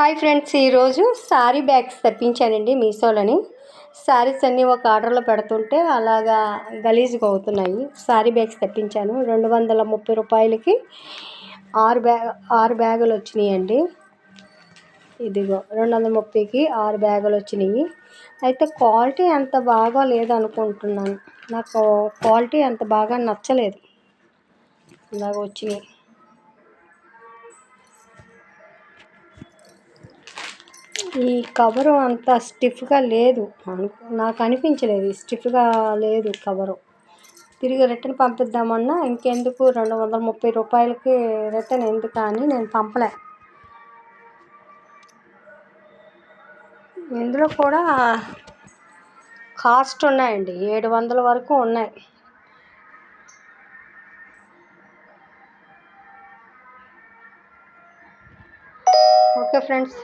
Hi friends, ఈరోజు sari bags తెప్పించానండి మీషోలోని. Saris అన్నీ ఒక ఆర్డర్లో పెడుతుంటే అలాగా గలీజ్గా అవుతున్నాయి. శారీ బ్యాగ్స్ తెప్పించాను. 230 రూపాయలకి 6 బ్యాగులు వచ్చినాయండి. ఇదిగో 230కి 6 బ్యాగులు వచ్చినాయి. అయితే క్వాలిటీ అంత బాగా లేదనుకుంటున్నాను. నాకు క్వాలిటీ అంత బాగా నచ్చలేదు. ఇలాగ వచ్చినాయి. ఈ కవరు అంత స్టిఫ్గా లేదు, నాకు అనిపించలేదు. స్టిఫ్గా లేదు కవరు. తిరిగి రిటర్న్ పంపిద్దామన్నా ఇంకెందుకు 230 రూపాయలకి రిటర్న్ ఎందుకు అని నేను పంపలే. ఇందులో కూడా కాస్ట్ ఉన్నాయండి, 700 వరకు ఉన్నాయి. Okay friends.